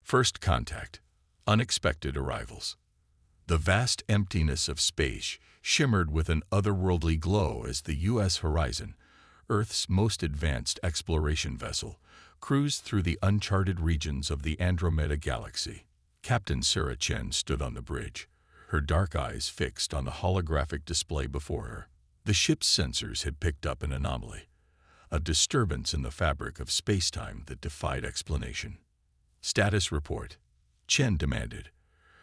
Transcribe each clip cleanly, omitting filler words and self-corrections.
First contact. Unexpected arrivals. The vast emptiness of space shimmered with an otherworldly glow as the U.S. Horizon, Earth's most advanced exploration vessel, cruised through the uncharted regions of the Andromeda Galaxy. Captain Sarah Chen stood on the bridge, her dark eyes fixed on the holographic display before her. The ship's sensors had picked up an anomaly, a disturbance in the fabric of space-time that defied explanation. "Status report," Chen demanded,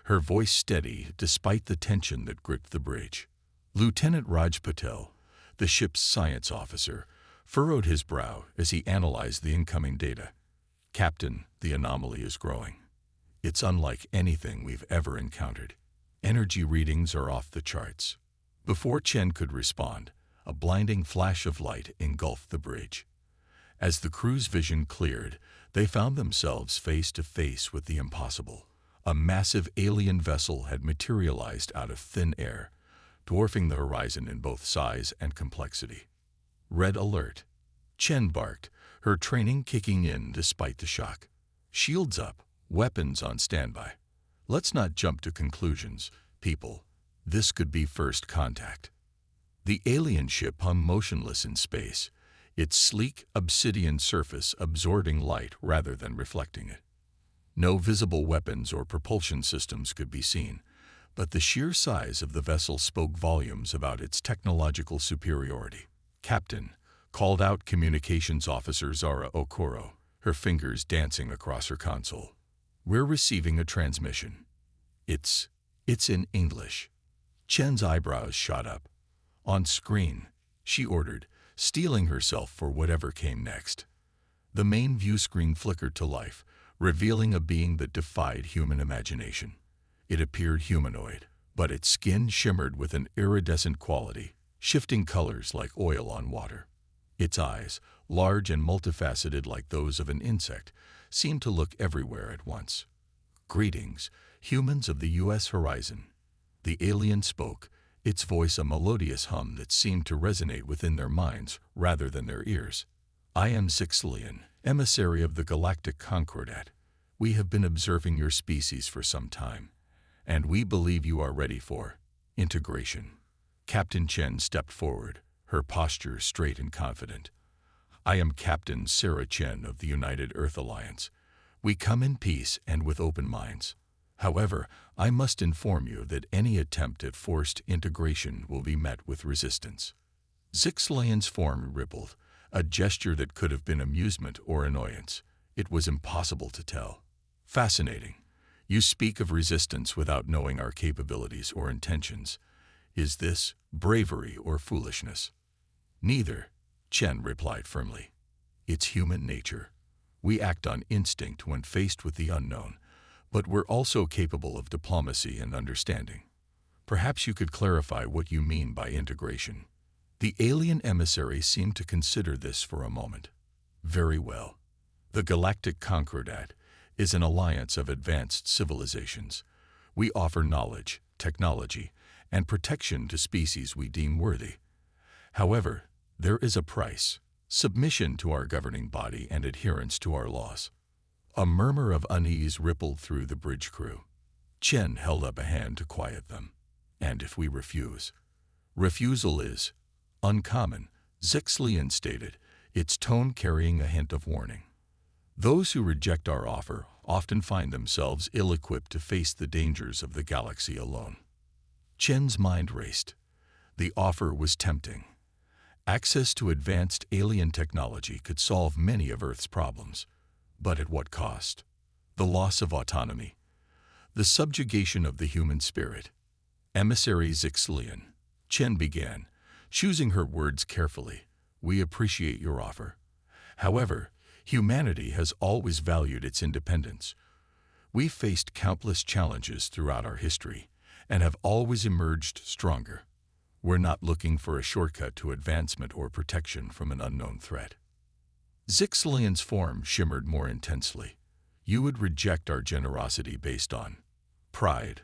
her voice steady despite the tension that gripped the bridge. Lieutenant Raj Patel, the ship's science officer, furrowed his brow as he analyzed the incoming data. "Captain, the anomaly is growing. It's unlike anything we've ever encountered. Energy readings are off the charts." Before Chen could respond, a blinding flash of light engulfed the bridge. As the crew's vision cleared, they found themselves face to face with the impossible. A massive alien vessel had materialized out of thin air, dwarfing the horizon in both size and complexity. "Red alert," Chen barked, her training kicking in despite the shock. "Shields up, weapons on standby. Let's not jump to conclusions, people. This could be first contact." The alien ship hung motionless in space, its sleek obsidian surface absorbing light rather than reflecting it. No visible weapons or propulsion systems could be seen, but the sheer size of the vessel spoke volumes about its technological superiority. "Captain," called out Communications Officer Zara Okoro, her fingers dancing across her console. "We're receiving a transmission. It's in English." Chen's eyebrows shot up. "On screen," she ordered, steeling herself for whatever came next. The main view screen flickered to life, revealing a being that defied human imagination. It appeared humanoid, but its skin shimmered with an iridescent quality, shifting colors like oil on water. Its eyes, large and multifaceted like those of an insect, seemed to look everywhere at once. "Greetings, humans of the U.S. Horizon." The alien spoke, its voice a melodious hum that seemed to resonate within their minds rather than their ears. "I am Zixlian, emissary of the Galactic Concordat. We have been observing your species for some time, and we believe you are ready for integration." Captain Chen stepped forward, her posture straight and confident. "I am Captain Sarah Chen of the United Earth Alliance. We come in peace and with open minds. However, I must inform you that any attempt at forced integration will be met with resistance." Zixlian's form rippled, a gesture that could have been amusement or annoyance. It was impossible to tell. "Fascinating. You speak of resistance without knowing our capabilities or intentions. Is this bravery or foolishness?" "Neither," Chen replied firmly. "It's human nature. We act on instinct when faced with the unknown, but we're also capable of diplomacy and understanding. Perhaps you could clarify what you mean by integration." The alien emissary seemed to consider this for a moment. "Very well. The Galactic Concordat is an alliance of advanced civilizations. We offer knowledge, technology, and protection to species we deem worthy. However, there is a price: submission to our governing body and adherence to our laws." A murmur of unease rippled through the bridge crew. Chen held up a hand to quiet them. "And if we refuse?" "Refusal is uncommon," Zixlian stated, its tone carrying a hint of warning. "Those who reject our offer often find themselves ill-equipped to face the dangers of the galaxy alone." Chen's mind raced. The offer was tempting. Access to advanced alien technology could solve many of Earth's problems. But at what cost? The loss of autonomy. The subjugation of the human spirit. "Emissary Zixlian," Chen began, choosing her words carefully, "we appreciate your offer. However, humanity has always valued its independence. We've faced countless challenges throughout our history and have always emerged stronger. We're not looking for a shortcut to advancement or protection from an unknown threat." Zixlian's form shimmered more intensely. "You would reject our generosity based on pride.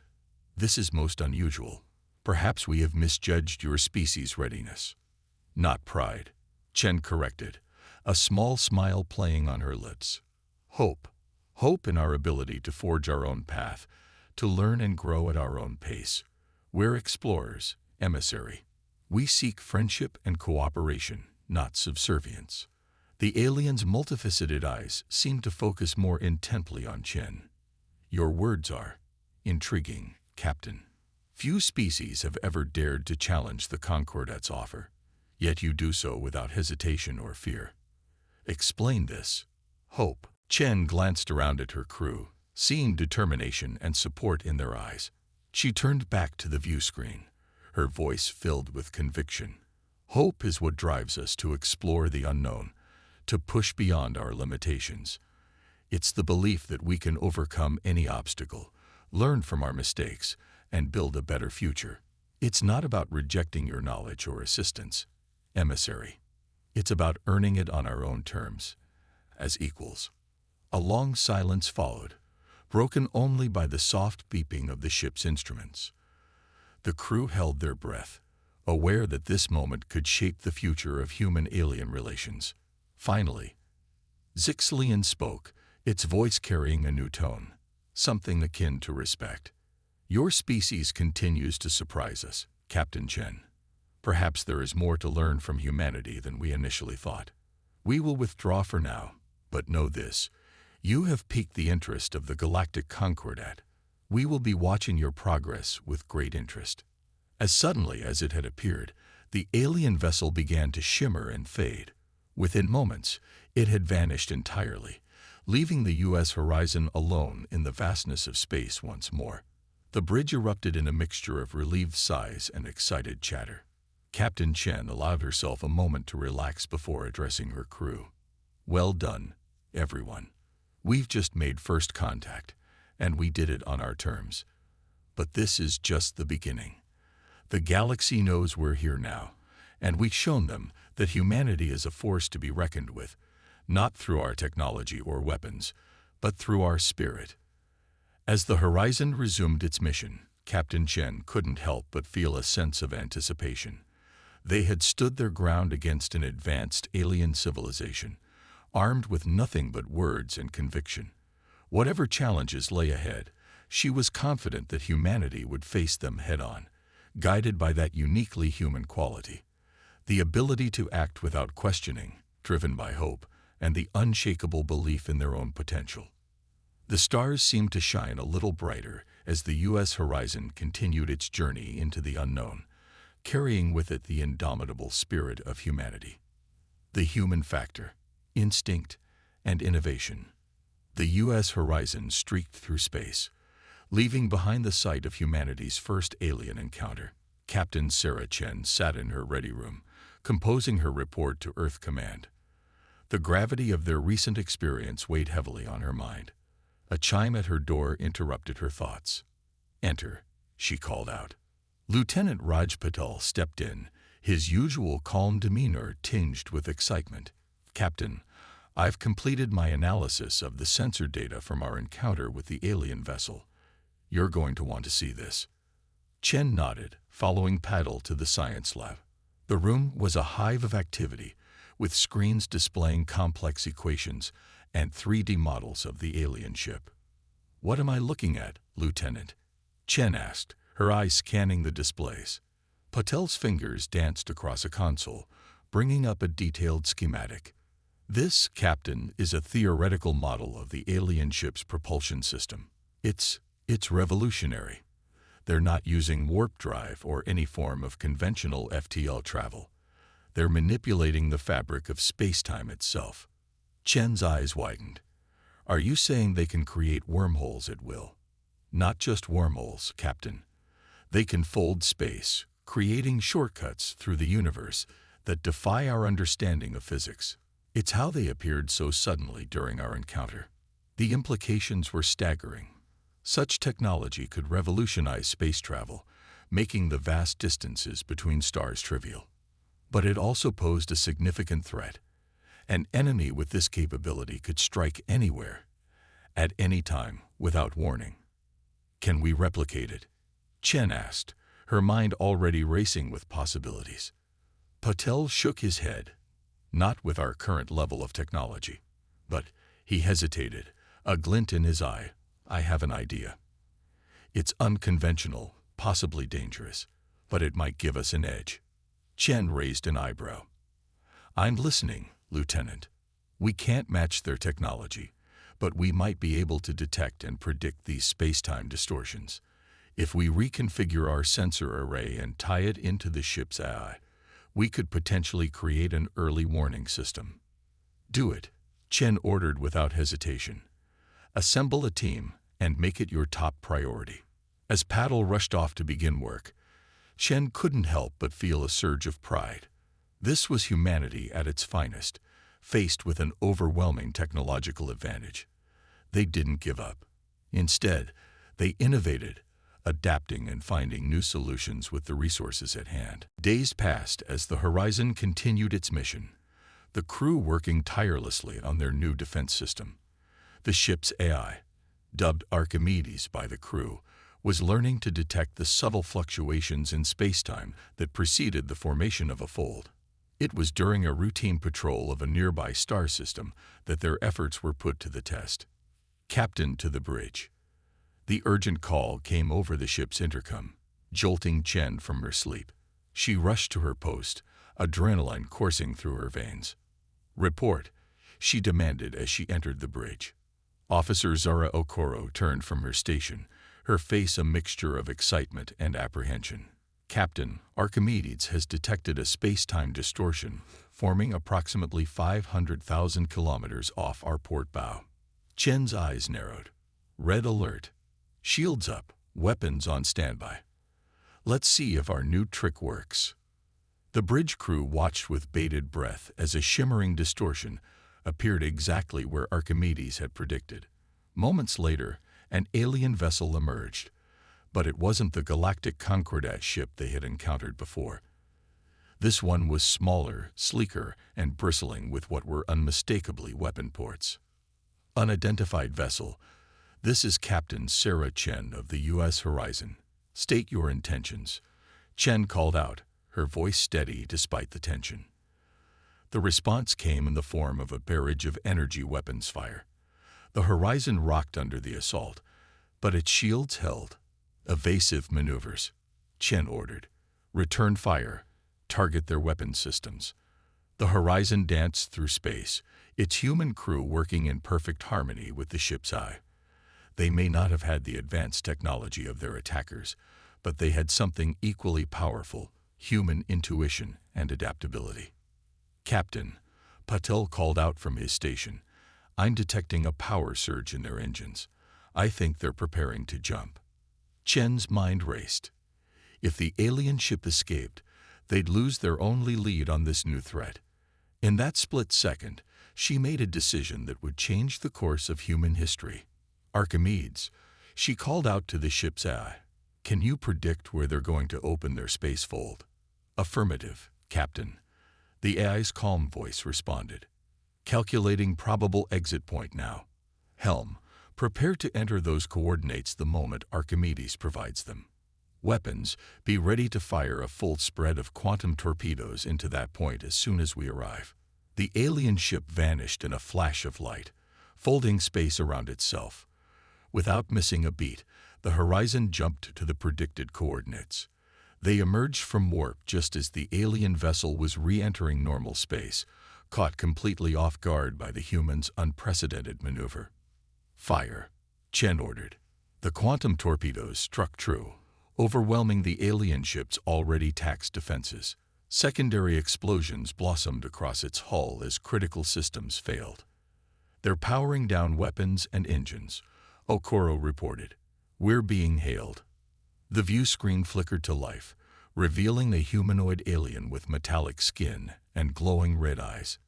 This is most unusual. Perhaps we have misjudged your species' readiness." "Not pride," Chen corrected, a small smile playing on her lips. "Hope. Hope in our ability to forge our own path, to learn and grow at our own pace. We're explorers, emissary. We seek friendship and cooperation, not subservience. The alien's multifaceted eyes seem to focus more intently on Chen. Your words are intriguing, Captain. Few species have ever dared to challenge the Concordat's offer, yet you do so without hesitation or fear. Explain this. Hope. Chen glanced around at her crew, seeing determination and support in their eyes. She turned back to the view screen, her voice filled with conviction. Hope is what drives us to explore the unknown, to push beyond our limitations. It's the belief that we can overcome any obstacle, learn from our mistakes, and build a better future. It's not about rejecting your knowledge or assistance, emissary. It's about earning it on our own terms, as equals. A long silence followed, broken only by the soft beeping of the ship's instruments. The crew held their breath, aware that this moment could shape the future of human-alien relations. Finally, Zixlian spoke, its voice carrying a new tone, something akin to respect. Your species continues to surprise us, Captain Chen. Perhaps there is more to learn from humanity than we initially thought. We will withdraw for now, but know this. You have piqued the interest of the Galactic Concordat. We will be watching your progress with great interest. As suddenly as it had appeared, the alien vessel began to shimmer and fade. Within moments, it had vanished entirely, leaving the U.S. horizon alone in the vastness of space once more. The bridge erupted in a mixture of relieved sighs and excited chatter. Captain Chen allowed herself a moment to relax before addressing her crew. Well done, everyone. We've just made first contact, and we did it on our terms. But this is just the beginning. The galaxy knows we're here now, and we've shown them that humanity is a force to be reckoned with, not through our technology or weapons, but through our spirit. As the Horizon resumed its mission, Captain Chen couldn't help but feel a sense of anticipation. They had stood their ground against an advanced alien civilization, armed with nothing but words and conviction. Whatever challenges lay ahead, she was confident that humanity would face them head-on, guided by that uniquely human quality, the ability to act without questioning, driven by hope, and the unshakable belief in their own potential. The stars seemed to shine a little brighter as the U.S. horizon continued its journey into the unknown, carrying with it the indomitable spirit of humanity. The human factor, instinct, and innovation. The U.S. horizon streaked through space, leaving behind the site of humanity's first alien encounter. Captain Sarah Chen sat in her ready room, composing her report to Earth Command. The gravity of their recent experience weighed heavily on her mind. A chime at her door interrupted her thoughts. "Enter," she called out. Lieutenant Raj Patel stepped in, his usual calm demeanor tinged with excitement. "Captain, I've completed my analysis of the sensor data from our encounter with the alien vessel. You're going to want to see this." Chen nodded, following Patel to the science lab. The room was a hive of activity, with screens displaying complex equations and 3D models of the alien ship. "What am I looking at, Lieutenant?" Chen asked, her eyes scanning the displays. Patel's fingers danced across a console, bringing up a detailed schematic. "This, Captain, is a theoretical model of the alien ship's propulsion system. It's revolutionary. They're not using warp drive or any form of conventional FTL travel. They're manipulating the fabric of space-time itself." Chen's eyes widened. "Are you saying they can create wormholes at will?" "Not just wormholes, Captain. They can fold space, creating shortcuts through the universe that defy our understanding of physics. It's how they appeared so suddenly during our encounter. The implications were staggering. Such technology could revolutionize space travel, making the vast distances between stars trivial. But it also posed a significant threat. An enemy with this capability could strike anywhere, at any time, without warning. "Can we replicate it?" Chen asked, her mind already racing with possibilities. Patel shook his head. "Not with our current level of technology." But he hesitated, A glint in his eye. I have an idea. It's unconventional, possibly dangerous, but it might give us an edge. Chen raised an eyebrow. I'm listening, Lieutenant. We can't match their technology, but we might be able to detect and predict these space-time distortions. If we reconfigure our sensor array and tie it into the ship's AI, we could potentially create an early warning system. Do it, Chen ordered without hesitation. Assemble a team and make it your top priority. As Paddle rushed off to begin work, Chen couldn't help but feel a surge of pride. This was humanity at its finest, faced with an overwhelming technological advantage. They didn't give up. Instead, they innovated, adapting and finding new solutions with the resources at hand. Days passed as the Horizon continued its mission, the crew working tirelessly on their new defense system. The ship's AI, dubbed Archimedes by the crew, was learning to detect the subtle fluctuations in spacetime that preceded the formation of a fold. It was during a routine patrol of a nearby star system that their efforts were put to the test. Captain to the bridge. The urgent call came over the ship's intercom, jolting Chen from her sleep. She rushed to her post, adrenaline coursing through her veins. Report, she demanded as she entered the bridge. Officer Zara Okoro turned from her station, her face a mixture of excitement and apprehension. Captain, Archimedes has detected a space-time distortion forming approximately 500,000 kilometers off our port bow. Chen's eyes narrowed. Red alert. Shields up, weapons on standby. Let's see if our new trick works. The bridge crew watched with bated breath as a shimmering distortion appeared exactly where Archimedes had predicted. Moments later, an alien vessel emerged, but it wasn't the Galactic Concordat ship they had encountered before. This one was smaller, sleeker, and bristling with what were unmistakably weapon ports. Unidentified vessel, this is Captain Sarah Chen of the U.S. Horizon. State your intentions. Chen called out, her voice steady despite the tension. The response came in the form of a barrage of energy weapons fire. The Horizon rocked under the assault, but its shields held. Evasive maneuvers, Chen ordered. Return fire. Target their weapon systems. The Horizon danced through space, its human crew working in perfect harmony with the ship's eye. They may not have had the advanced technology of their attackers, but they had something equally powerful, human intuition and adaptability. Captain, Patel called out from his station. I'm detecting a power surge in their engines. I think they're preparing to jump. Chen's mind raced. If the alien ship escaped, they'd lose their only lead on this new threat. In that split second, she made a decision that would change the course of human history. Archimedes, she called out to the ship's AI. Can you predict where they're going to open their space fold? Affirmative, Captain. The AI's calm voice responded. Calculating probable exit point now. Helm, prepare to enter those coordinates the moment Archimedes provides them. Weapons, be ready to fire a full spread of quantum torpedoes into that point as soon as we arrive. The alien ship vanished in a flash of light, folding space around itself. Without missing a beat, the Horizon jumped to the predicted coordinates. They emerged from warp just as the alien vessel was re-entering normal space, caught completely off guard by the humans' unprecedented maneuver. Fire, Chen ordered. The quantum torpedoes struck true, overwhelming the alien ship's already taxed defenses. Secondary explosions blossomed across its hull as critical systems failed. They're powering down weapons and engines, Okoro reported. We're being hailed. The view screen flickered to life, revealing a humanoid alien with metallic skin and glowing red eyes.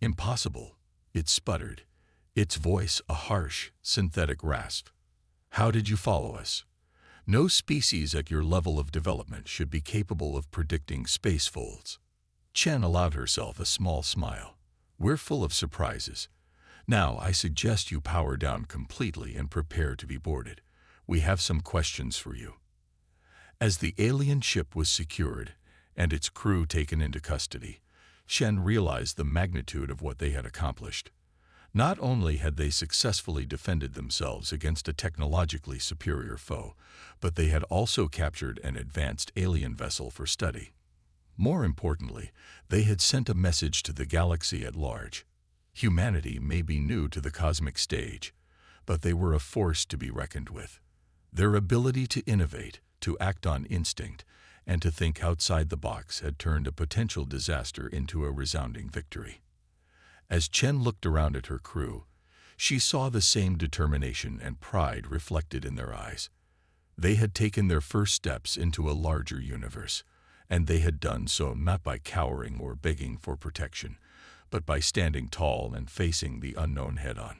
Impossible, it sputtered, its voice a harsh, synthetic rasp. How did you follow us? No species at your level of development should be capable of predicting space folds. Chen allowed herself a small smile. We're full of surprises. Now I suggest you power down completely and prepare to be boarded. We have some questions for you. As the alien ship was secured and its crew taken into custody, Chen realized the magnitude of what they had accomplished. Not only had they successfully defended themselves against a technologically superior foe, but they had also captured an advanced alien vessel for study. More importantly, they had sent a message to the galaxy at large. Humanity may be new to the cosmic stage, but they were a force to be reckoned with. Their ability to innovate, to act on instinct, and to think outside the box had turned a potential disaster into a resounding victory. As Chen looked around at her crew, she saw the same determination and pride reflected in their eyes. They had taken their first steps into a larger universe, and they had done so not by cowering or begging for protection, but by standing tall and facing the unknown head-on.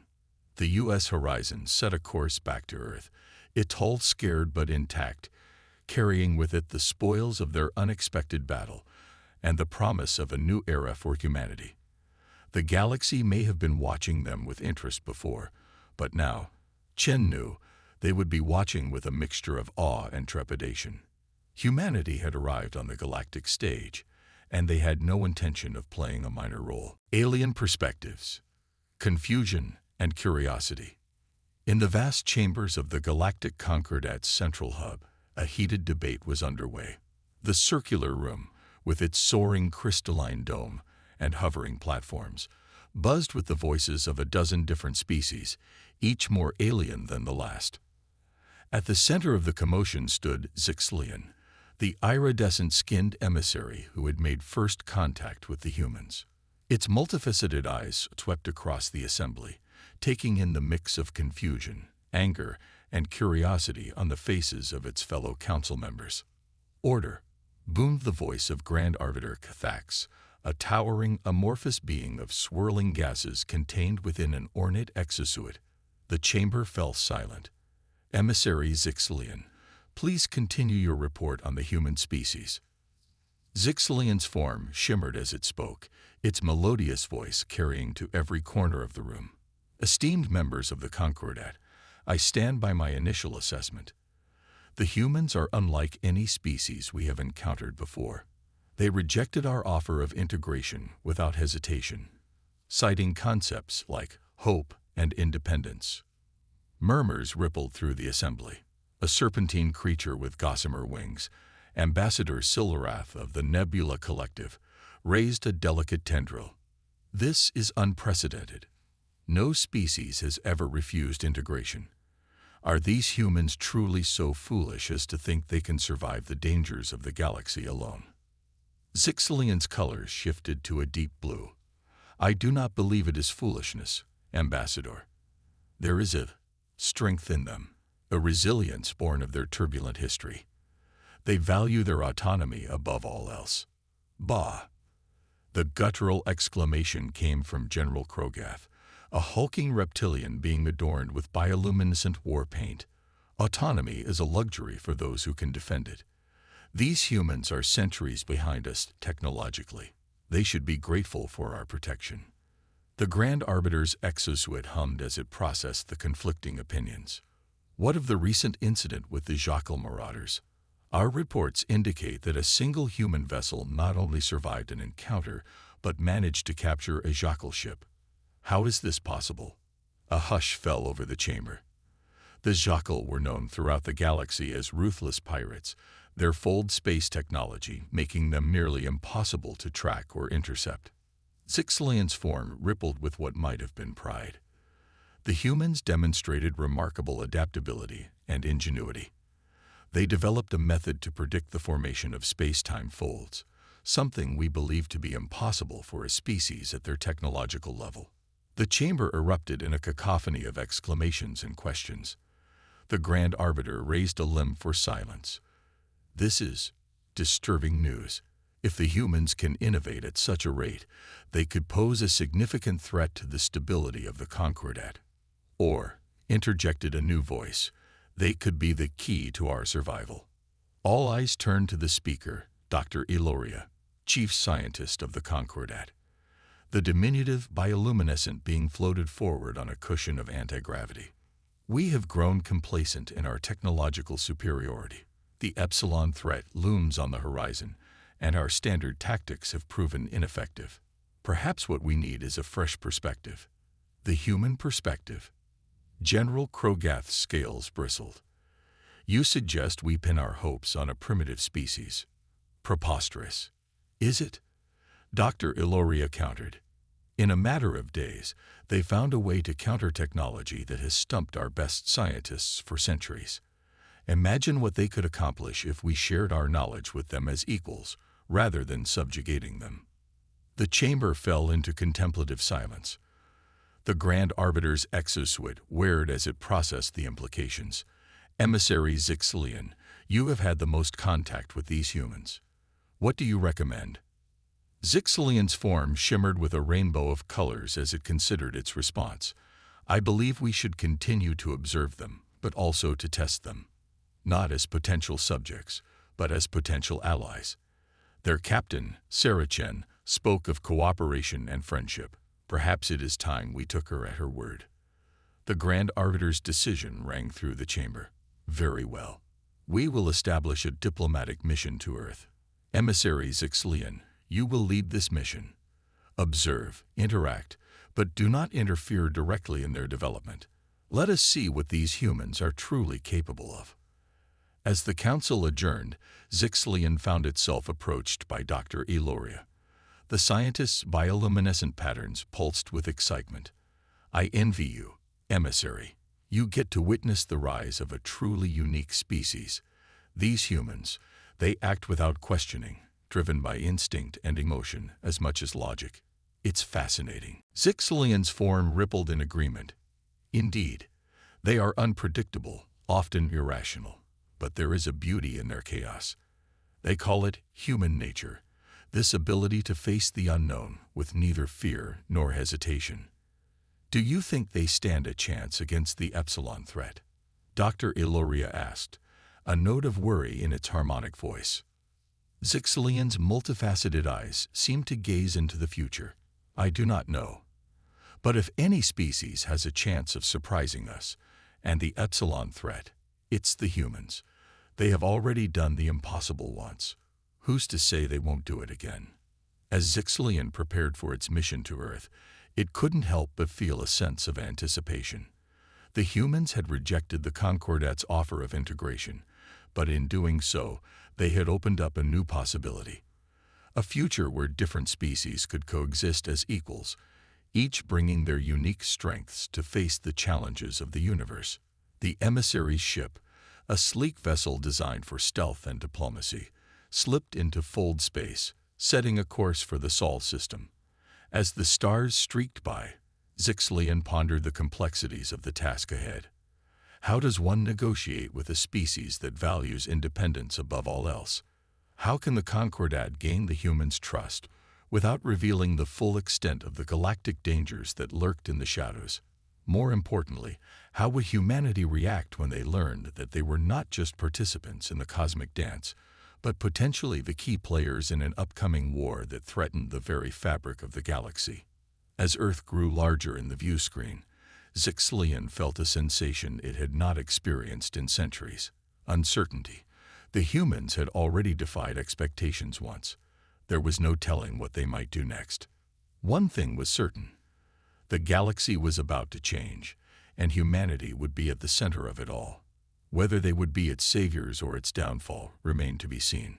The U.S. Horizon set a course back to Earth, its hull scared but intact, carrying with it the spoils of their unexpected battle and the promise of a new era for humanity. The galaxy may have been watching them with interest before, but now, Chen knew, they would be watching with a mixture of awe and trepidation. Humanity had arrived on the galactic stage, and they had no intention of playing a minor role. Alien perspectives, confusion, and curiosity. In the vast chambers of the Galactic Concordat's central hub, a heated debate was underway. The circular room, with its soaring crystalline dome and hovering platforms, buzzed with the voices of a dozen different species, each more alien than the last. At the center of the commotion stood Zixlian, the iridescent-skinned emissary who had made first contact with the humans. Its multifaceted eyes swept across the assembly, taking in the mix of confusion, anger, and curiosity on the faces of its fellow council members. "Order," boomed the voice of Grand Arbiter Cathax, a towering, amorphous being of swirling gases contained within an ornate exosuit. The chamber fell silent. "Emissary Zixlian, please continue your report on the human species." Zixlian's form shimmered as it spoke, its melodious voice carrying to every corner of the room. "Esteemed members of the Concordat, I stand by my initial assessment. The humans are unlike any species we have encountered before. They rejected our offer of integration without hesitation, citing concepts like hope and independence." Murmurs rippled through the assembly. A serpentine creature with gossamer wings, Ambassador Silverath of the Nebula Collective, raised a delicate tendril. "This is unprecedented. No species has ever refused integration. Are these humans truly so foolish as to think they can survive the dangers of the galaxy alone?" Zixlian's colors shifted to a deep blue. "I do not believe it is foolishness, Ambassador. There is a strength in them, a resilience born of their turbulent history. They value their autonomy above all else." "Bah!" The guttural exclamation came from General Krogath, a hulking reptilian being adorned with bioluminescent war paint. "Autonomy is a luxury for those who can defend it. These humans are centuries behind us technologically. They should be grateful for our protection." The Grand Arbiter's exosuit hummed as it processed the conflicting opinions. "What of the recent incident with the Jackal Marauders? Our reports indicate that a single human vessel not only survived an encounter, but managed to capture a Jackal ship. How is this possible?" A hush fell over the chamber. The Jackal were known throughout the galaxy as ruthless pirates, their fold space technology making them nearly impossible to track or intercept. Zixlian's form rippled with what might have been pride. The humans demonstrated remarkable adaptability and ingenuity. They developed a method to predict the formation of space-time folds, something we believe to be impossible for a species at their technological level. The chamber erupted in a cacophony of exclamations and questions. The Grand Arbiter raised a limb for silence. "This is disturbing news. If the humans can innovate at such a rate, they could pose a significant threat to the stability of the Concordat. Or," interjected a new voice, "they could be the key to our survival." All eyes turned to the speaker, Dr. Eloria, chief scientist of the Concordat. The diminutive bioluminescent being floated forward on a cushion of anti-gravity. "We have grown complacent in our technological superiority. The Epsilon threat looms on the horizon, and our standard tactics have proven ineffective. Perhaps what we need is a fresh perspective." The human perspective. General Krogath's scales bristled. You suggest we pin our hopes on a primitive species. Preposterous. Is it? Dr. Illoria countered. In a matter of days, they found a way to counter technology that has stumped our best scientists for centuries. Imagine what they could accomplish if we shared our knowledge with them as equals, rather than subjugating them. The chamber fell into contemplative silence. The Grand Arbiter's exosuit whirred as it processed the implications. Emissary Zixilian, you have had the most contact with these humans. What do you recommend? Zixilian's form shimmered with a rainbow of colors as it considered its response. I believe we should continue to observe them, but also to test them. Not as potential subjects, but as potential allies. Their captain, Saracen, spoke of cooperation and friendship. Perhaps it is time we took her at her word. The Grand Arbiter's decision rang through the chamber. Very well. We will establish a diplomatic mission to Earth. Emissary Zixilian, you will lead this mission. Observe, interact, but do not interfere directly in their development. Let us see what these humans are truly capable of. As the council adjourned, Zixilian found itself approached by Dr. Illoria. The scientist's bioluminescent patterns pulsed with excitement. I envy you, emissary. You get to witness the rise of a truly unique species. These humans, they act without questioning, driven by instinct and emotion as much as logic. It's fascinating. Zixilian's form rippled in agreement. Indeed, they are unpredictable, often irrational, but there is a beauty in their chaos. They call it human nature. This ability to face the unknown with neither fear nor hesitation. Do you think they stand a chance against the Epsilon threat? Dr. Illoria asked, a note of worry in its harmonic voice. Zixilian's multifaceted eyes seemed to gaze into the future. I do not know. But if any species has a chance of surprising us, and the Epsilon threat, it's the humans. They have already done the impossible once. Who's to say they won't do it again? As Zixilian prepared for its mission to Earth, it couldn't help but feel a sense of anticipation. The humans had rejected the Concordat's offer of integration, but in doing so, they had opened up a new possibility. A future where different species could coexist as equals, each bringing their unique strengths to face the challenges of the universe. The emissary's ship, a sleek vessel designed for stealth and diplomacy, slipped into fold space, setting a course for the Sol system. As the stars streaked by, Zixilian pondered the complexities of the task ahead. How does one negotiate with a species that values independence above all else? How can the Concordat gain the humans' trust without revealing the full extent of the galactic dangers that lurked in the shadows? More importantly, how would humanity react when they learned that they were not just participants in the cosmic dance, but potentially the key players in an upcoming war that threatened the very fabric of the galaxy? As Earth grew larger in the view screen, Zixilian felt a sensation it had not experienced in centuries. Uncertainty. The humans had already defied expectations once. There was no telling what they might do next. One thing was certain. The galaxy was about to change, and humanity would be at the center of it all. Whether they would be its saviors or its downfall remained to be seen.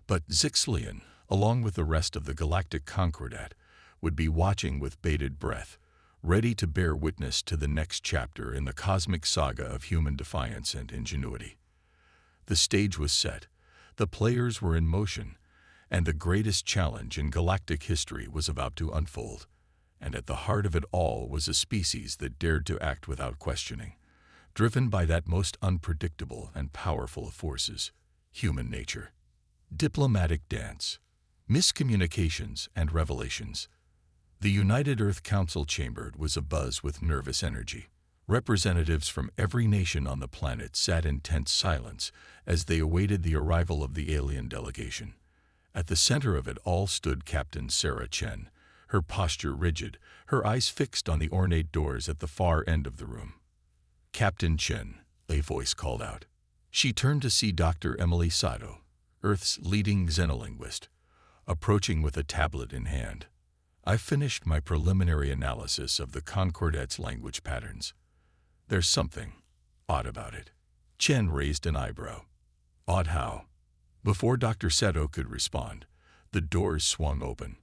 But Zixilian, along with the rest of the Galactic Concordat, would be watching with bated breath, ready to bear witness to the next chapter in the cosmic saga of human defiance and ingenuity. The stage was set, the players were in motion, and the greatest challenge in galactic history was about to unfold. And at the heart of it all was a species that dared to act without questioning, driven by that most unpredictable and powerful of forces, human nature. Diplomatic dance, miscommunications, and revelations. The United Earth Council chamber was abuzz with nervous energy. Representatives from every nation on the planet sat in tense silence as they awaited the arrival of the alien delegation. At the center of it all stood Captain Sarah Chen, her posture rigid, her eyes fixed on the ornate doors at the far end of the room. Captain Chen, a voice called out. She turned to see Dr. Emily Sato, Earth's leading xenolinguist, approaching with a tablet in hand. I finished my preliminary analysis of the Concordet's language patterns. There's something odd about it. Chen raised an eyebrow. Odd how? Before Dr. Seto could respond, the doors swung open.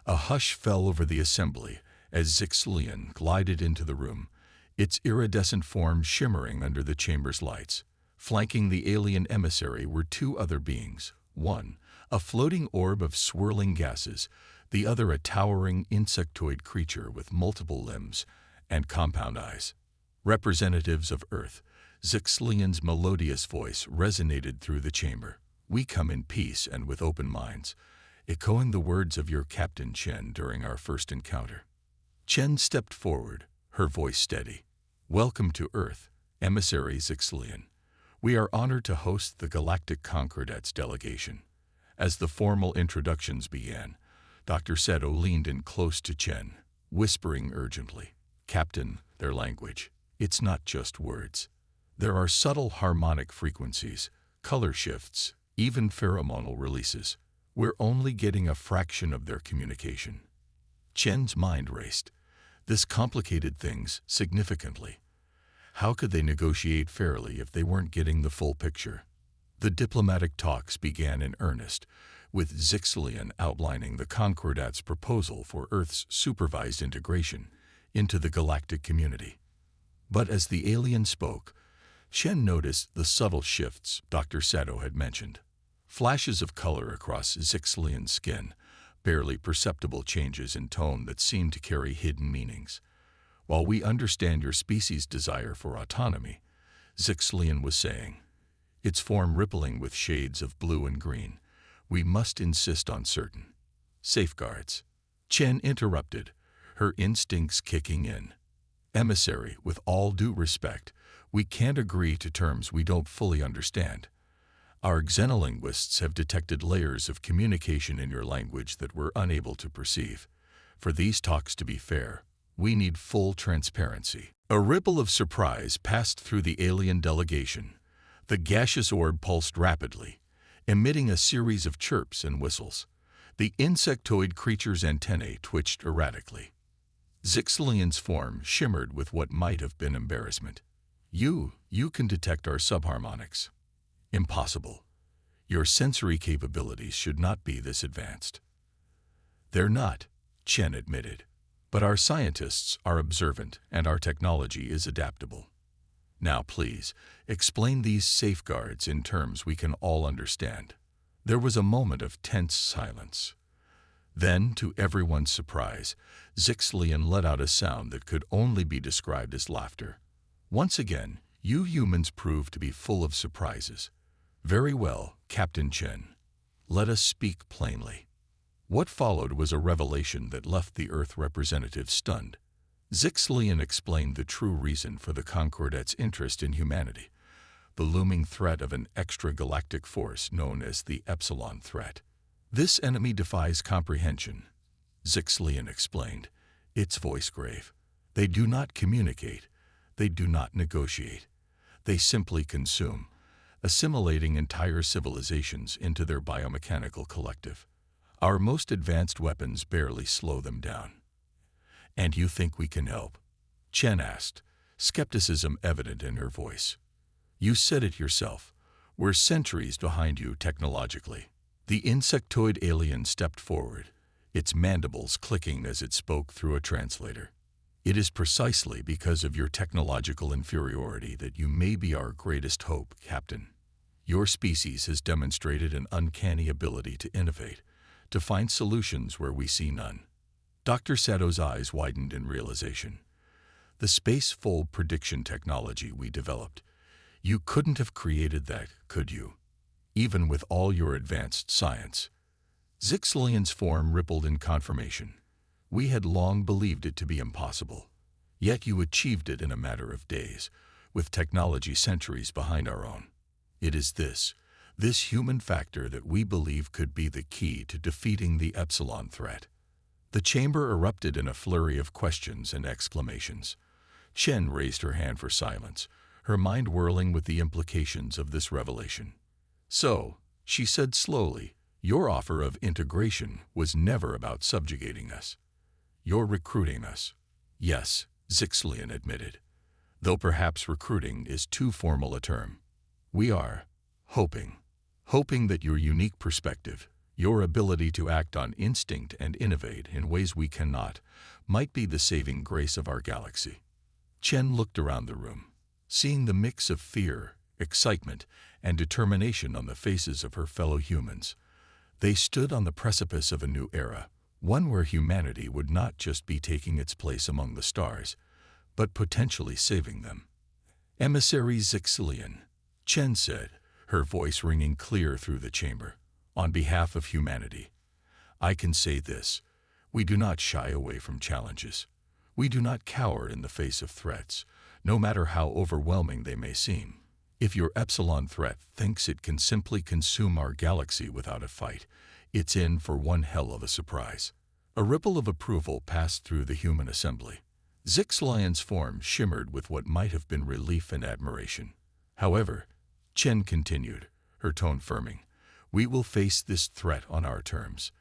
A hush fell over the assembly as Zixlian glided into the room, its iridescent form shimmering under the chamber's lights. Flanking the alien emissary were two other beings. One, a floating orb of swirling gases, the other a towering insectoid creature with multiple limbs and compound eyes. Representatives of Earth, Zixlian's melodious voice resonated through the chamber. We come in peace and with open minds, echoing the words of your Captain Chen during our first encounter. Chen stepped forward, her voice steady. Welcome to Earth, Emissary Zixlian. We are honored to host the Galactic Concordet's delegation. As the formal introductions began, Dr. Seto leaned in close to Chen, whispering urgently, Captain, their language. It's not just words. There are subtle harmonic frequencies, color shifts, even pheromonal releases. We're only getting a fraction of their communication. Chen's mind raced. This complicated things significantly. How could they negotiate fairly if they weren't getting the full picture? The diplomatic talks began in earnest, with Zixlian outlining the Concordet's proposal for Earth's supervised integration into the galactic community. But as the alien spoke, Chen noticed the subtle shifts Dr. Seto had mentioned. Flashes of color across Zixlian's skin, barely perceptible changes in tone that seemed to carry hidden meanings. While we understand your species' desire for autonomy, Zixlian was saying, its form rippling with shades of blue and green, we must insist on certain safeguards. Chen interrupted, her instincts kicking in. Emissary, with all due respect, we can't agree to terms we don't fully understand. Our xenolinguists have detected layers of communication in your language that we're unable to perceive. For these talks to be fair, we need full transparency. A ripple of surprise passed through the alien delegation. The gaseous orb pulsed rapidly, emitting a series of chirps and whistles. The insectoid creature's antennae twitched erratically. Zixlian's form shimmered with what might have been embarrassment. You can detect our subharmonics. Impossible. Your sensory capabilities should not be this advanced. They're not, Chen admitted. But our scientists are observant and our technology is adaptable. Now please, explain these safeguards in terms we can all understand. There was a moment of tense silence. Then, to everyone's surprise, Zixlian let out a sound that could only be described as laughter. Once again, you humans proved to be full of surprises. Very well, Captain Chen. Let us speak plainly. What followed was a revelation that left the Earth representative stunned. Zixlian explained the true reason for the Concordet's interest in humanity, the looming threat of an extragalactic force known as the Epsilon threat. This enemy defies comprehension, Zixlian explained, its voice grave. They do not communicate. They do not negotiate. They simply consume, assimilating entire civilizations into their biomechanical collective. Our most advanced weapons barely slow them down. And you think we can help? Chen asked, skepticism evident in her voice. You said it yourself. We're centuries behind you technologically. The insectoid alien stepped forward, its mandibles clicking as it spoke through a translator. It is precisely because of your technological inferiority that you may be our greatest hope, Captain. Your species has demonstrated an uncanny ability to innovate, to find solutions where we see none. Dr. Seto's eyes widened in realization. The space-fold prediction technology we developed, you couldn't have created that, could you? Even with all your advanced science. Zixlian's form rippled in confirmation. We had long believed it to be impossible. Yet you achieved it in a matter of days, with technology centuries behind our own. It is this human factor that we believe could be the key to defeating the Epsilon threat. The chamber erupted in a flurry of questions and exclamations. Chen raised her hand for silence, her mind whirling with the implications of this revelation. So, she said slowly, your offer of integration was never about subjugating us. You're recruiting us. Yes, Zixlian admitted, though perhaps recruiting is too formal a term. We are hoping that your unique perspective, your ability to act on instinct and innovate in ways we cannot, might be the saving grace of our galaxy. Chen looked around the room, seeing the mix of fear, excitement, and determination on the faces of her fellow humans. They stood on the precipice of a new era, one where humanity would not just be taking its place among the stars, but potentially saving them. Emissary Zixlian, Chen said, her voice ringing clear through the chamber. On behalf of humanity, I can say this: we do not shy away from challenges. We do not cower in the face of threats, no matter how overwhelming they may seem. If your Epsilon threat thinks it can simply consume our galaxy without a fight, it's in for one hell of a surprise. A ripple of approval passed through the human assembly. Zixlian's form shimmered with what might have been relief and admiration. However, Chen continued, her tone firming, we will face this threat on our terms.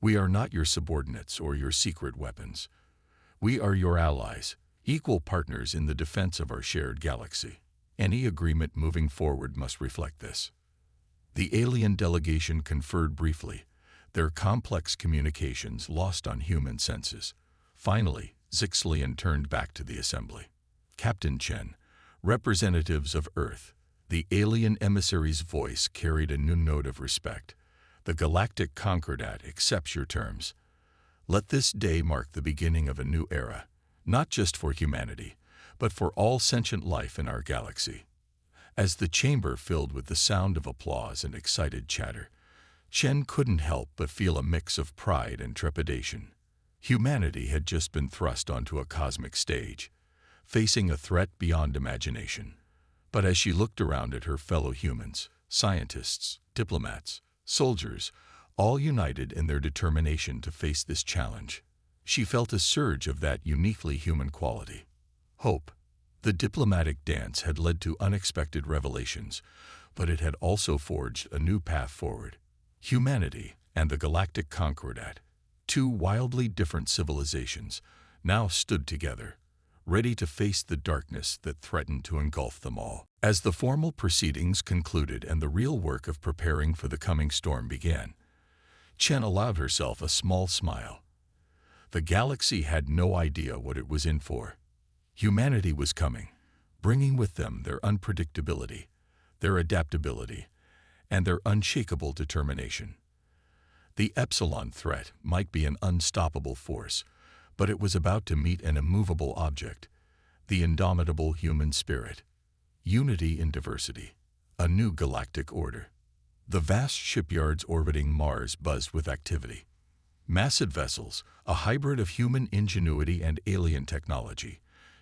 We are not your subordinates or your secret weapons. We are your allies, equal partners in the defense of our shared galaxy. Any agreement moving forward must reflect this. The alien delegation conferred briefly, their complex communications lost on human senses. Finally, Zixlian turned back to the assembly. Captain Chen, representatives of Earth. The alien emissary's voice carried a new note of respect. The Galactic Concordat accepts your terms. Let this day mark the beginning of a new era, not just for humanity, but for all sentient life in our galaxy. As the chamber filled with the sound of applause and excited chatter, Chen couldn't help but feel a mix of pride and trepidation. Humanity had just been thrust onto a cosmic stage, facing a threat beyond imagination. But as she looked around at her fellow humans, scientists, diplomats, soldiers, all united in their determination to face this challenge, she felt a surge of that uniquely human quality. Hope. The diplomatic dance had led to unexpected revelations, but it had also forged a new path forward. Humanity and the Galactic Concordat, two wildly different civilizations, now stood together, ready to face the darkness that threatened to engulf them all. As the formal proceedings concluded and the real work of preparing for the coming storm began, Chen allowed herself a small smile. The galaxy had no idea what it was in for. Humanity was coming, bringing with them their unpredictability, their adaptability, and their unshakable determination. The Epsilon threat might be an unstoppable force, but it was about to meet an immovable object, the indomitable human spirit. Unity in diversity, a new galactic order. The vast shipyards orbiting Mars buzzed with activity. Massive vessels, a hybrid of human ingenuity and alien technology,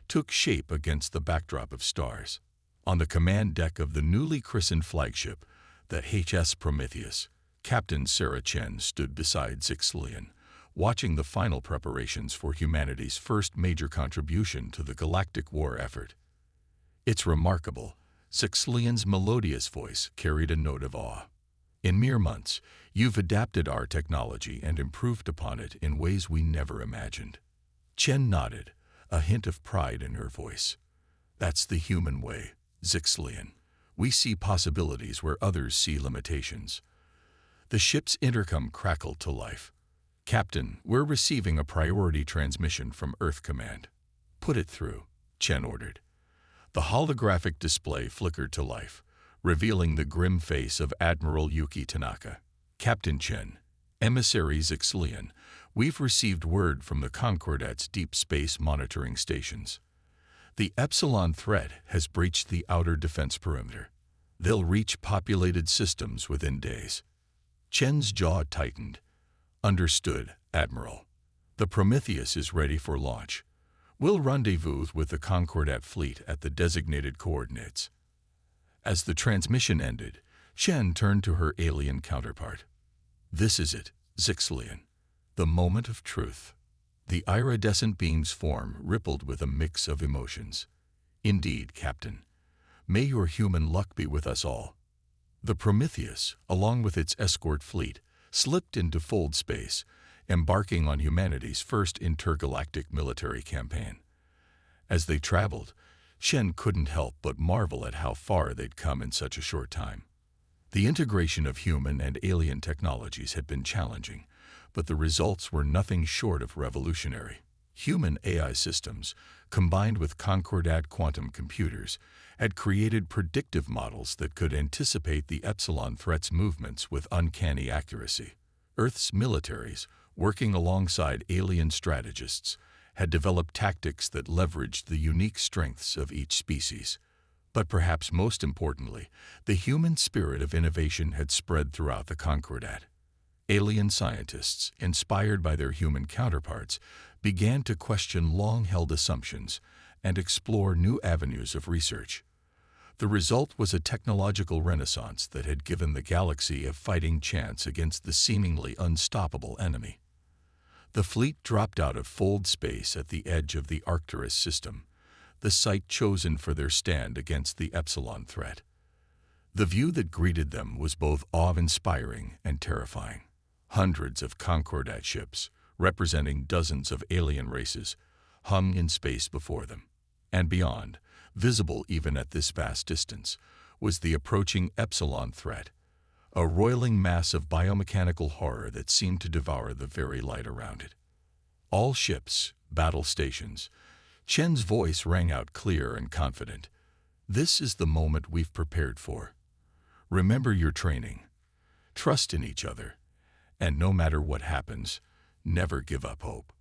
took shape against the backdrop of stars. On the command deck of the newly christened flagship, the HMS Prometheus, Captain Sarah Chen stood beside Zixlian, watching the final preparations for humanity's first major contribution to the galactic war effort. It's remarkable, Zixlian's melodious voice carried a note of awe. In mere months, you've adapted our technology and improved upon it in ways we never imagined. Chen nodded, a hint of pride in her voice. That's the human way, Zixlian. We see possibilities where others see limitations. The ship's intercom crackled to life. Captain, we're receiving a priority transmission from Earth Command. Put it through, Chen ordered. The holographic display flickered to life, revealing the grim face of Admiral Yuki Tanaka. Captain Chen, Emissary Zixlian, we've received word from the Concordat's deep space monitoring stations. The Epsilon threat has breached the outer defense perimeter. They'll reach populated systems within days. Chen's jaw tightened. Understood, Admiral. The Prometheus is ready for launch. We'll rendezvous with the Concordat fleet at the designated coordinates. As the transmission ended, Chen turned to her alien counterpart. This is it, Zixlian. The moment of truth. The iridescent beam's form rippled with a mix of emotions. Indeed, Captain. May your human luck be with us all. The Prometheus, along with its escort fleet, slipped into fold space, embarking on humanity's first intergalactic military campaign. As they traveled, Chen couldn't help but marvel at how far they'd come in such a short time. The integration of human and alien technologies had been challenging, but the results were nothing short of revolutionary. Human AI systems, combined with Concordat quantum computers, had created predictive models that could anticipate the Epsilon threat's movements with uncanny accuracy. Earth's militaries, working alongside alien strategists, had developed tactics that leveraged the unique strengths of each species. But perhaps most importantly, the human spirit of innovation had spread throughout the Concordat. Alien scientists, inspired by their human counterparts, began to question long-held assumptions and explore new avenues of research. The result was a technological renaissance that had given the galaxy a fighting chance against the seemingly unstoppable enemy. The fleet dropped out of fold space at the edge of the Arcturus system, the site chosen for their stand against the Epsilon threat. The view that greeted them was both awe-inspiring and terrifying. Hundreds of Concordat ships, representing dozens of alien races, hung in space before them. And beyond, visible even at this vast distance, was the approaching Epsilon threat, a roiling mass of biomechanical horror that seemed to devour the very light around it. All ships, battle stations. Chen's voice rang out clear and confident. This is the moment we've prepared for. Remember your training. Trust in each other. And no matter what happens, never give up hope.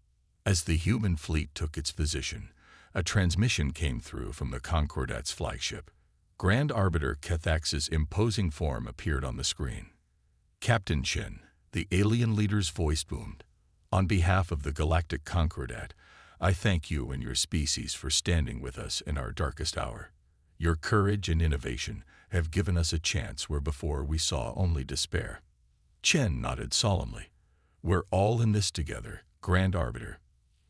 As the human fleet took its position, a transmission came through from the Concordat's flagship. Grand Arbiter Kethax's imposing form appeared on the screen. Captain Chen, the alien leader's voice boomed. On behalf of the Galactic Concordat, I thank you and your species for standing with us in our darkest hour. Your courage and innovation have given us a chance where before we saw only despair. Chen nodded solemnly. We're all in this together, Grand Arbiter.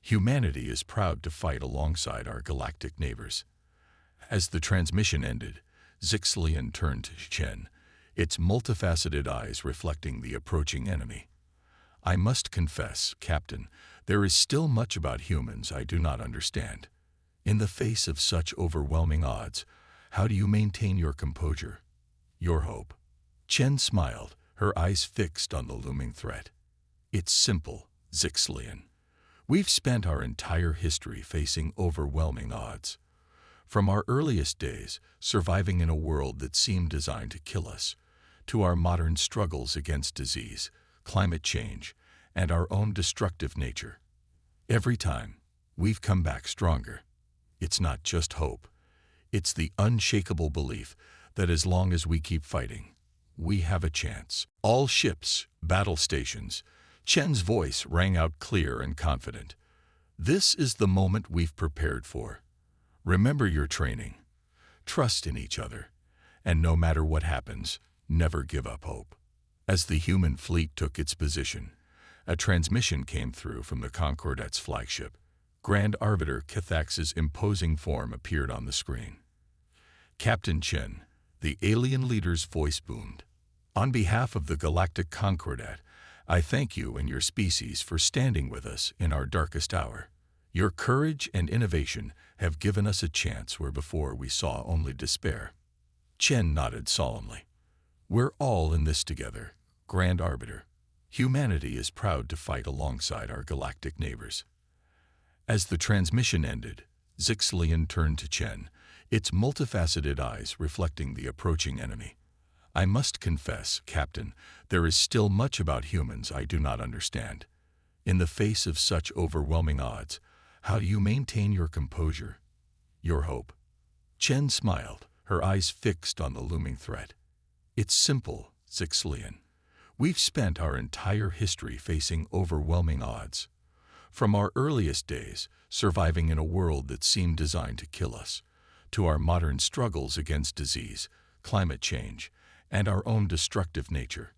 Humanity is proud to fight alongside our galactic neighbors. As the transmission ended, Zixlian turned to Chen, its multifaceted eyes reflecting the approaching enemy. I must confess, Captain, there is still much about humans I do not understand. In the face of such overwhelming odds, how do you maintain your composure, your hope? Chen smiled, her eyes fixed on the looming threat. It's simple, Zixlian. We've spent our entire history facing overwhelming odds. From our earliest days, surviving in a world that seemed designed to kill us, to our modern struggles against disease, climate change, and our own destructive nature. Every time, we've come back stronger. It's not just hope. It's the unshakable belief that as long as we keep fighting, we have a chance. All ships, battle stations. Chen's voice rang out clear and confident. This is the moment we've prepared for. Remember your training. Trust in each other. And no matter what happens, never give up hope. As the human fleet took its position, a transmission came through from the Concordat's flagship. Grand Arbiter Kethax's imposing form appeared on the screen. Captain Chen, the alien leader's voice boomed. On behalf of the Galactic Concordat, I thank you and your species for standing with us in our darkest hour. Your courage and innovation have given us a chance where before we saw only despair. Chen nodded solemnly. We're all in this together, Grand Arbiter. Humanity is proud to fight alongside our galactic neighbors. As the transmission ended, Zixlian turned to Chen, its multifaceted eyes reflecting the approaching enemy. I must confess, Captain, there is still much about humans I do not understand. In the face of such overwhelming odds, how do you maintain your composure, your hope? Chen smiled, her eyes fixed on the looming threat. It's simple, Zixlian. We've spent our entire history facing overwhelming odds. From our earliest days, surviving in a world that seemed designed to kill us, to our modern struggles against disease, climate change, and our own destructive nature.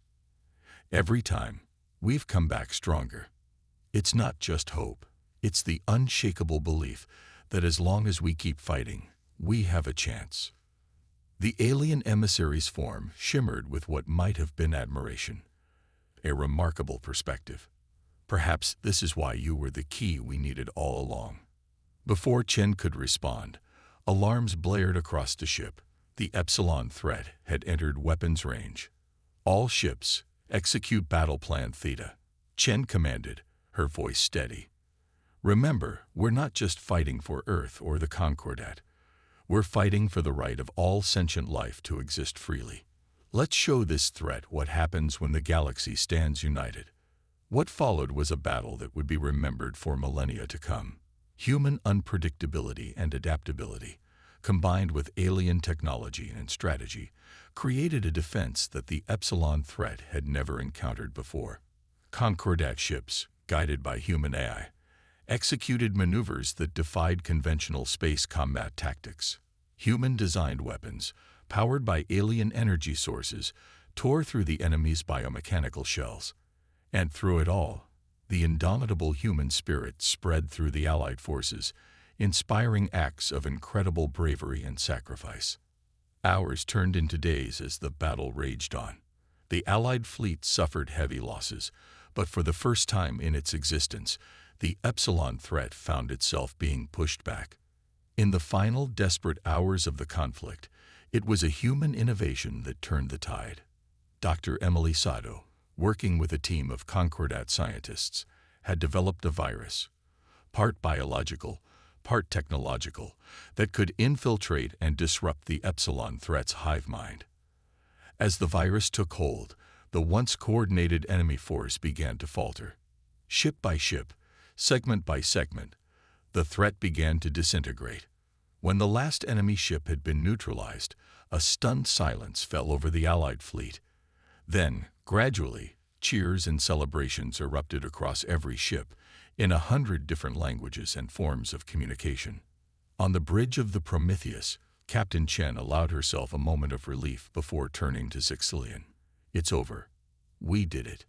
Every time, we've come back stronger. It's not just hope. It's the unshakable belief that as long as we keep fighting, we have a chance. The alien emissary's form shimmered with what might have been admiration. A remarkable perspective. Perhaps this is why you were the key we needed all along." Before Chen could respond, alarms blared across the ship. The Epsilon threat had entered weapons range. "All ships, execute battle plan Theta," Chen commanded, her voice steady. "Remember, we're not just fighting for Earth or the Concordat. We're fighting for the right of all sentient life to exist freely. Let's show this threat what happens when the galaxy stands united." What followed was a battle that would be remembered for millennia to come. Human unpredictability and adaptability, combined with alien technology and strategy, created a defense that the Epsilon threat had never encountered before. Concordat ships, guided by human AI, executed maneuvers that defied conventional space combat tactics. Human-designed weapons, powered by alien energy sources, tore through the enemy's biomechanical shells. And through it all, the indomitable human spirit spread through the Allied forces, inspiring acts of incredible bravery and sacrifice. Hours turned into days as the battle raged on. The Allied fleet suffered heavy losses, but for the first time in its existence, the Epsilon threat found itself being pushed back. In the final desperate hours of the conflict, it was a human innovation that turned the tide. Dr. Emily Sado, working with a team of Concordat scientists, had developed a virus, part biological, part technological, that could infiltrate and disrupt the Epsilon threat's hive mind. As the virus took hold, the once coordinated enemy force began to falter. Ship by ship, segment by segment, the threat began to disintegrate. When the last enemy ship had been neutralized, a stunned silence fell over the Allied fleet. Then, gradually, cheers and celebrations erupted across every ship, in 100 different languages and forms of communication. On the bridge of the Prometheus, Captain Chen allowed herself a moment of relief before turning to Sicilian. "It's over. We did it."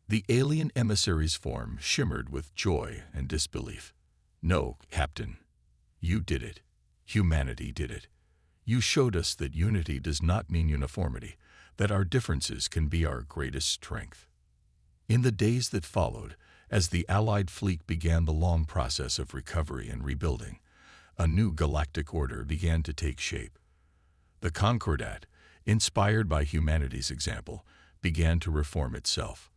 The alien emissary's form shimmered with joy and disbelief. "No, Captain. You did it. Humanity did it. You showed us that unity does not mean uniformity, that our differences can be our greatest strength." In the days that followed, as the Allied fleet began the long process of recovery and rebuilding, a new galactic order began to take shape. The Concordat, inspired by humanity's example, began to reform itself.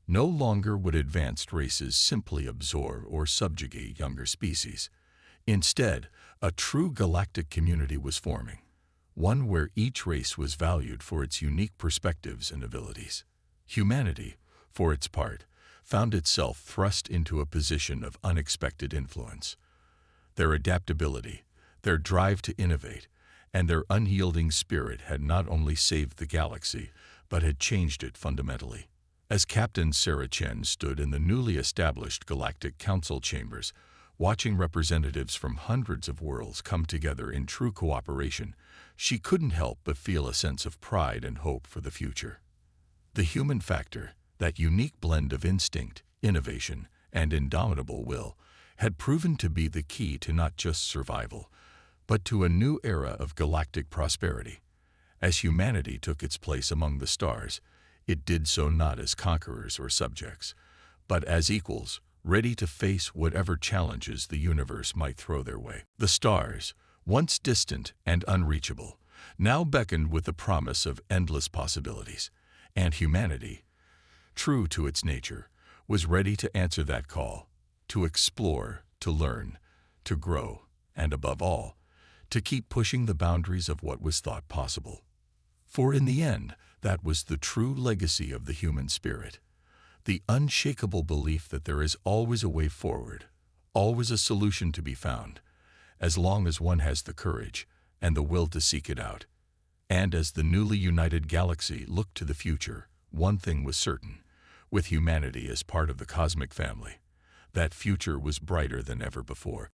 No longer would advanced races simply absorb or subjugate younger species. Instead, a true galactic community was forming, one where each race was valued for its unique perspectives and abilities. Humanity, for its part, found itself thrust into a position of unexpected influence. Their adaptability, their drive to innovate, and their unyielding spirit had not only saved the galaxy, but had changed it fundamentally. As Captain Sarah Chen stood in the newly established Galactic Council chambers, watching representatives from hundreds of worlds come together in true cooperation, she couldn't help but feel a sense of pride and hope for the future. The human factor, that unique blend of instinct, innovation, and indomitable will, had proven to be the key to not just survival, but to a new era of galactic prosperity. As humanity took its place among the stars, it did so not as conquerors or subjects, but as equals, ready to face whatever challenges the universe might throw their way. The stars, once distant and unreachable, now beckoned with the promise of endless possibilities, and humanity, true to its nature, was ready to answer that call, to explore, to learn, to grow, and above all, to keep pushing the boundaries of what was thought possible. For in the end, that was the true legacy of the human spirit, the unshakable belief that there is always a way forward, always a solution to be found, as long as one has the courage and the will to seek it out. And as the newly united galaxy looked to the future, one thing was certain: with humanity as part of the cosmic family, that future was brighter than ever before.